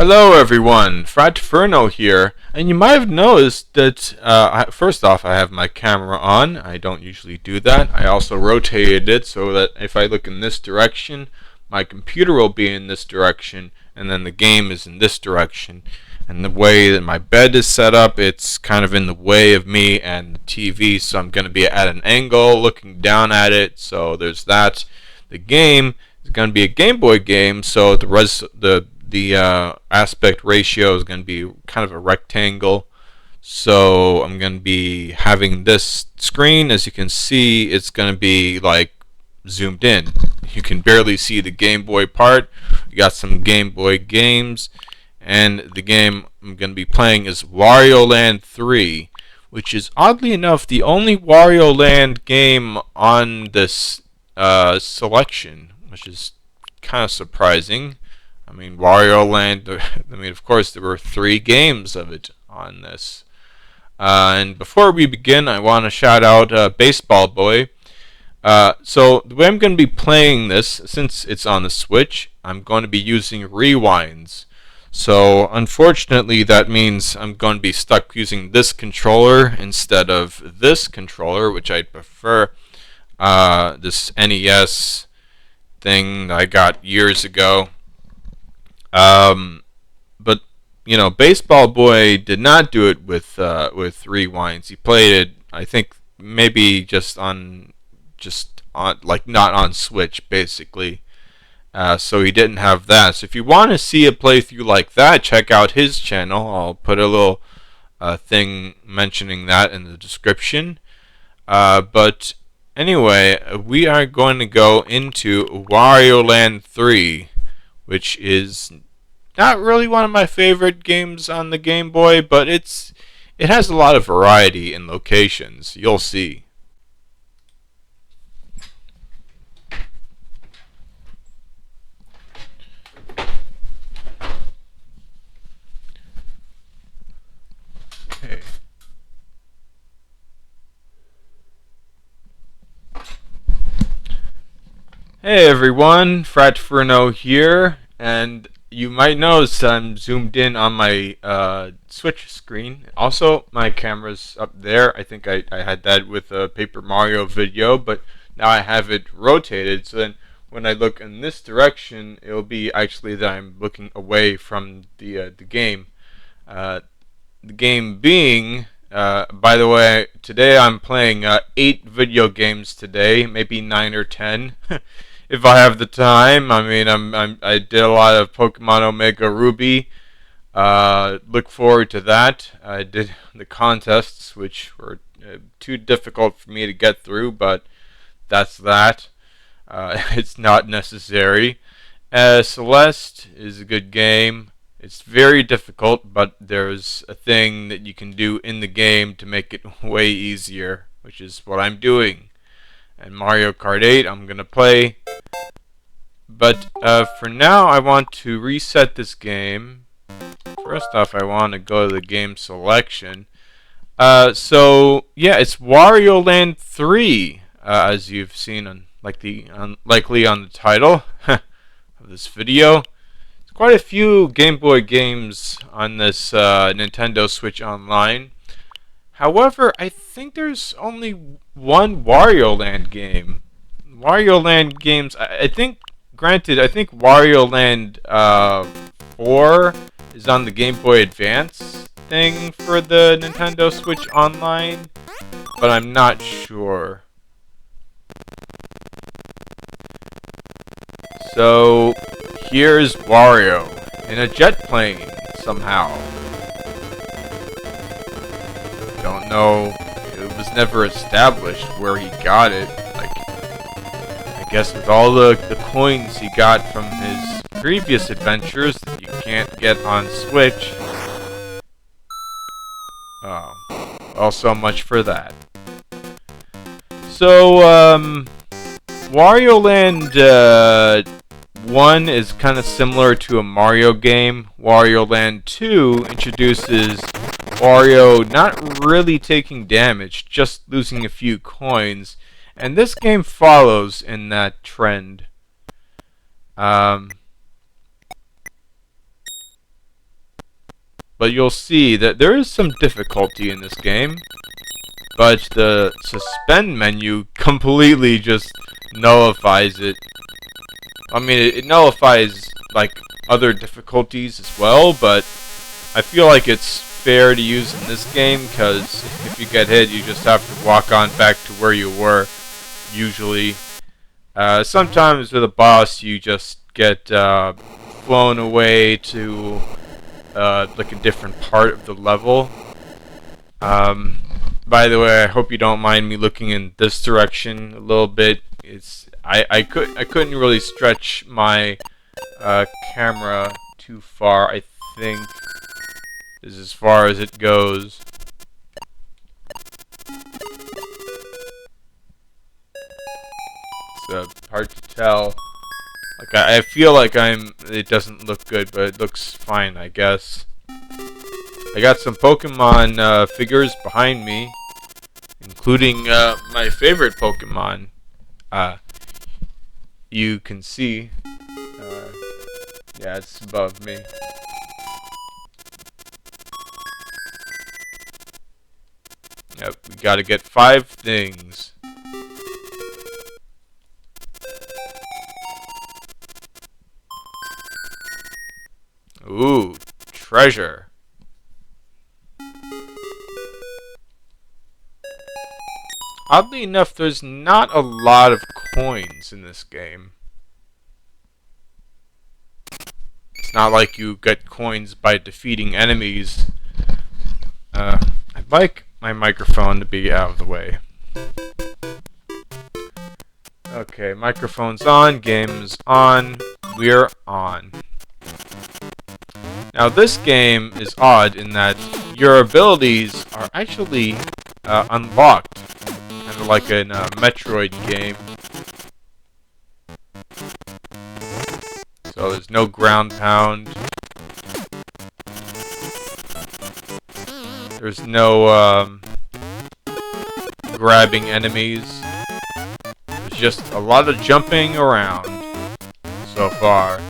Hello everyone, Fratferno here, and you might have noticed that first off I have my camera on. I don't usually do that. I also rotated it so that if I look in this direction, my computer will be in this direction, and then the game is in this direction. And the way that my bed is set up, it's kind of in the way of me and the TV, so I'm going to be at an angle looking down at it, so there's that. The game is going to be a Game Boy game, so the aspect ratio is going to be kind of a rectangle. So I'm going to be having this screen. As you can see, it's going to be like zoomed in. You can barely see the Game Boy part. We got some Game Boy games, and the game I'm going to be playing is Wario Land 3, which is oddly enough the only Wario Land game on this selection, which is kind of surprising. I mean, Wario Land, of course, there were 3 games of it on this. And before we begin, I want to shout out Baseball Boy. So the way I'm going to be playing this, since it's on the Switch, I'm going to be using rewinds. So unfortunately, that means I'm going to be stuck using this controller instead of this controller, which I'd prefer. This NES thing that I got years ago. But you know, Baseball Boy did not do it with rewinds. He played it, I think, maybe just on like not on Switch, basically. So he didn't have that. So if you want to see a playthrough like that, check out his channel. I'll put a little thing mentioning that in the description. But anyway, we are going to go into Wario Land 3, which is not really one of my favorite games on the Game Boy, but it has a lot of variety in locations. You'll see. Okay. Hey everyone, Fratferno here, and you might notice I'm zoomed in on my Switch screen. Also, my camera's up there. I think I had that with a Paper Mario video, but now I have it rotated, so then when I look in this direction, it'll be actually that I'm looking away from the game. The game being, by the way, today I'm playing 8 video games today, maybe 9 or 10. If I have the time. I mean, I did a lot of Pokemon Omega Ruby. Look forward to that. I did the contests, which were too difficult for me to get through, but that's that. It's not necessary. Celeste is a good game. It's very difficult, but there's a thing that you can do in the game to make it way easier, which is what I'm doing. And Mario Kart 8 I'm going to play. But for now, I want to reset this game. First off, I want to go to the game selection. So, yeah, it's Wario Land 3, as you've seen likely on the title of this video. There's quite a few Game Boy games on this Nintendo Switch Online. However, I think there's only one Wario Land game. Wario Land games, I think, granted, I think Wario Land 4 is on the Game Boy Advance thing for the Nintendo Switch Online, but I'm not sure. So, here's Wario in a jet plane somehow. Don't know, it was never established where he got it. Like, I guess with all the coins he got from his previous adventures that you can't get on Switch. Oh, well, so much for that. So, Wario Land 1 is kind of similar to a Mario game. Wario Land 2 introduces Wario not really taking damage, just losing a few coins, and this game follows in that trend. but you'll see that there is some difficulty in this game. But the suspend menu completely just nullifies it. I mean, it nullifies like other difficulties as well, but I feel like it's fair to use in this game because if you get hit, you just have to walk on back to where you were. Usually, sometimes with a boss, you just get flown away to like a different part of the level. By the way, I hope you don't mind me looking in this direction a little bit. I couldn't really stretch my camera too far. I think this is as far as it goes. It's hard to tell. Like I feel like it doesn't look good, but it looks fine, I guess. I got some Pokemon figures behind me, including my favorite Pokemon. You can see. Yeah, it's above me. Yep, we gotta get 5 things. Ooh, treasure. Oddly enough, there's not a lot of coins in this game. It's not like you get coins by defeating enemies. I'd like my microphone to be out of the way. Okay, microphone's on, game's on, we're on. Now this game is odd in that your abilities are actually unlocked. Kind of like in a Metroid game. So there's no ground pound. There's no grabbing enemies. There's just a lot of jumping around so far.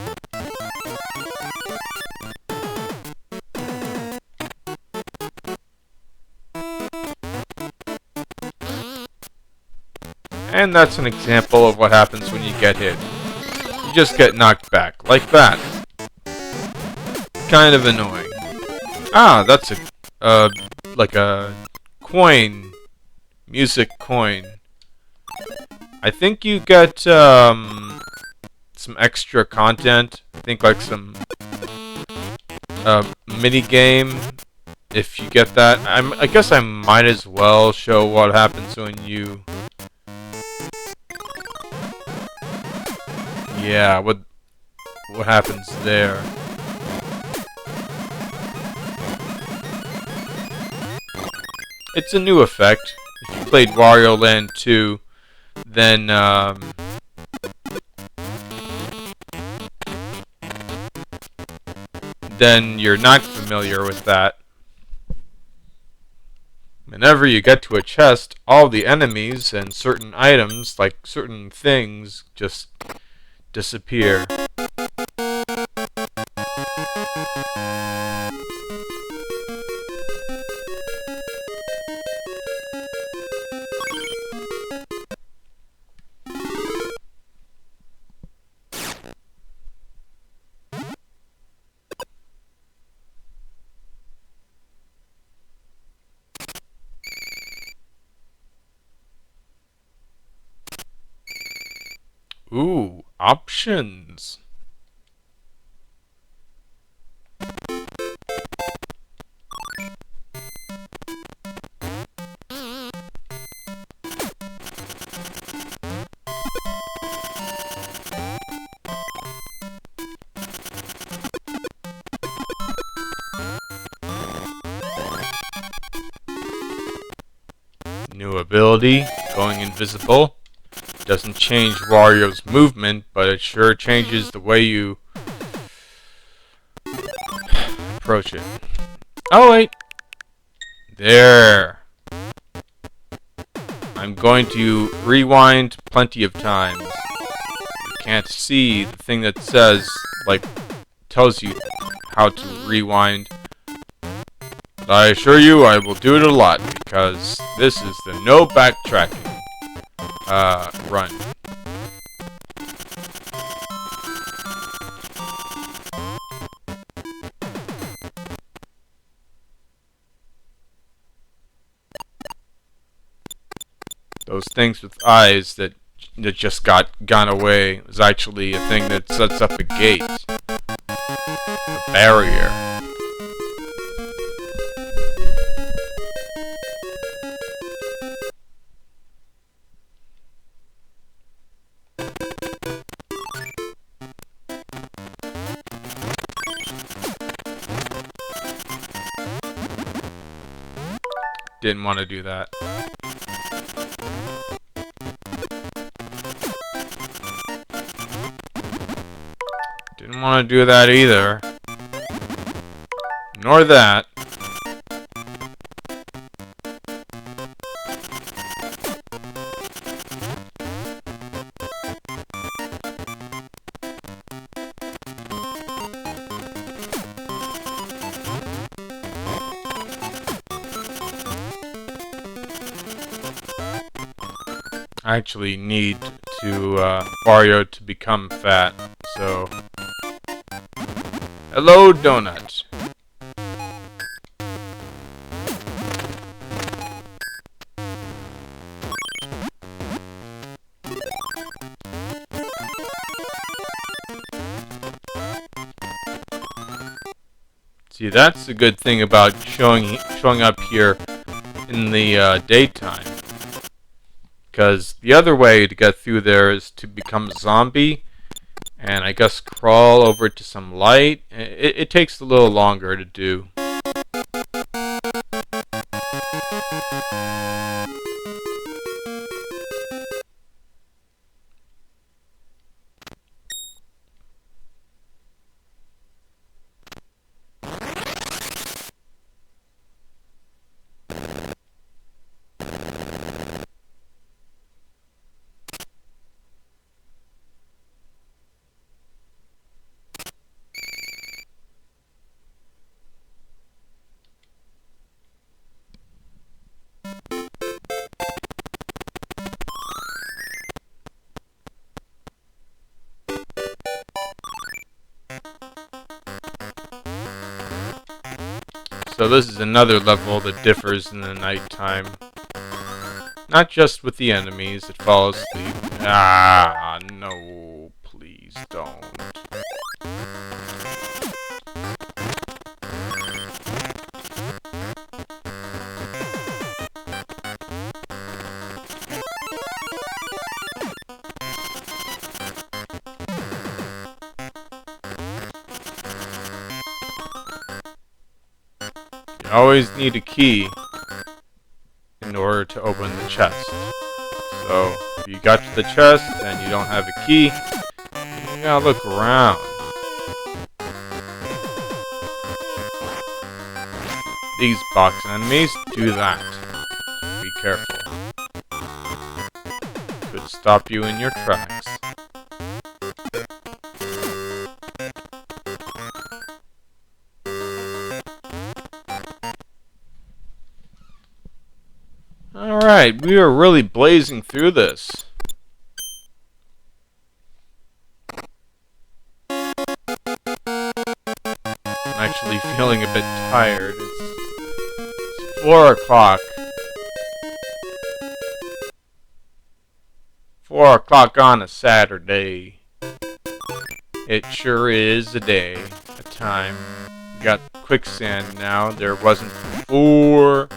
And that's an example of what happens when you get hit. You just get knocked back, like that. Kind of annoying. Ah, that's like a coin. Music coin. I think you get, some extra content. I think like some, mini game. If you get that. I guess I might as well show what happens when you... Yeah, what happens there? It's a new effect. If you played Wario Land 2, then you're not familiar with that. Whenever you get to a chest, all the enemies and certain items, like certain things, just disappear. Ooh, options. New ability, going invisible. Doesn't change Wario's movement, but it sure changes the way you approach it. Oh wait! There! I'm going to rewind plenty of times. You can't see the thing that says, like, tells you how to rewind. But I assure you I will do it a lot because this is the no backtracking run. Those things with eyes that just gone away was actually a thing that sets up a gate. A barrier. Didn't want to do that. Didn't want to do that either. Nor that. I actually need to Wario to become fat, so hello, donut. See, that's the good thing about showing up here in the daytime. Because the other way to get through there is to become a zombie, and I guess crawl over to some light. It takes a little longer to do. So this is another level that differs in the nighttime. Not just with the enemies that fall asleep. Ah, no, please don't. You always need a key in order to open the chest. So, if you got to the chest and you don't have a key, you gotta look around. These box enemies do that. Be careful. Could stop you in your tracks. Alright, we are really blazing through this. I'm actually feeling a bit tired. It's 4 o'clock. 4 o'clock on a Saturday. It sure is a day, a time. We got quicksand now. There wasn't before.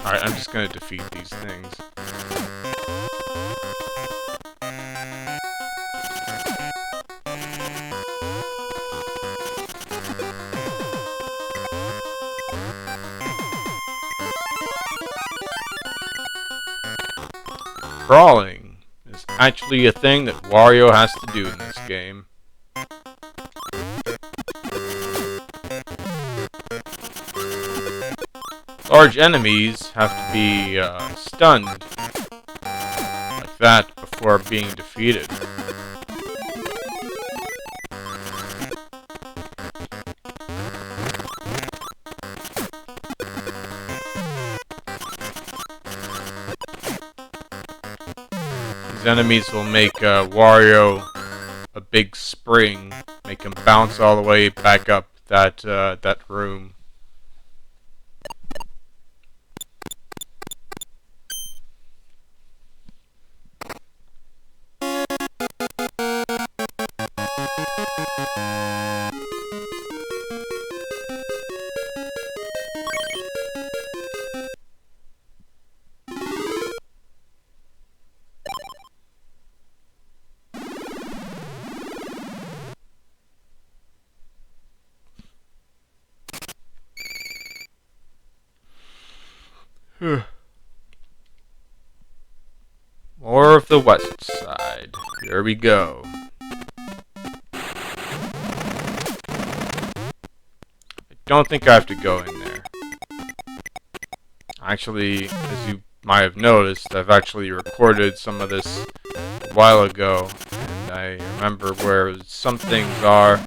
Alright, I'm just gonna defeat these things. crawling is actually a thing that Wario has to do in this game. Large enemies have to be stunned like that before being defeated. These enemies will make Wario a big spring, make him bounce all the way back up that room. More of the west side. Here we go. I don't think I have to go in there. Actually, as you might have noticed, I've actually recorded some of this a while ago, and I remember where some things are.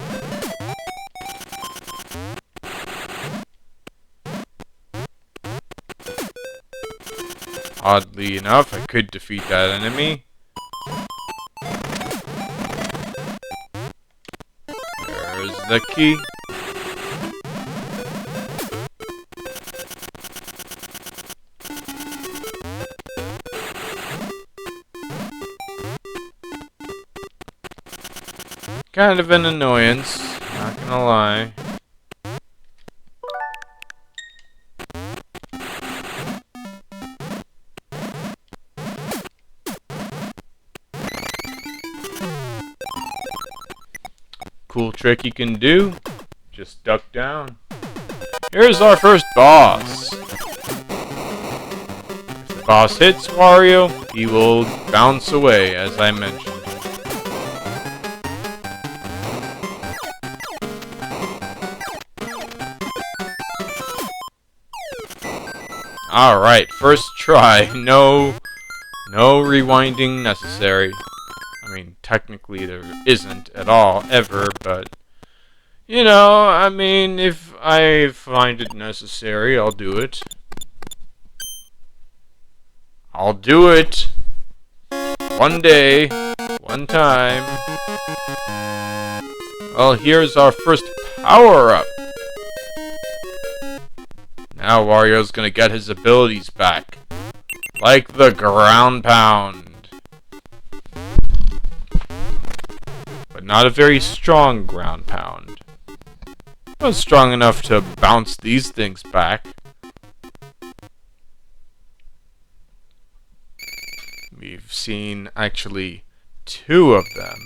Oddly enough, I could defeat that enemy. There's the key. Kind of an annoyance, not gonna lie. Cool trick you can do, just duck down. Here's our first boss. If the boss hits Wario, he will bounce away, as I mentioned. Alright, first try. No rewinding necessary. I mean, technically there isn't at all, ever, but... You know, I mean, if I find it necessary, I'll do it. I'll do it! One day, one time. Well, here's our first power-up. Now Wario's gonna get his abilities back. Like the ground pound. But not a very strong ground pound. Not strong enough to bounce these things back. We've seen actually 2 of them.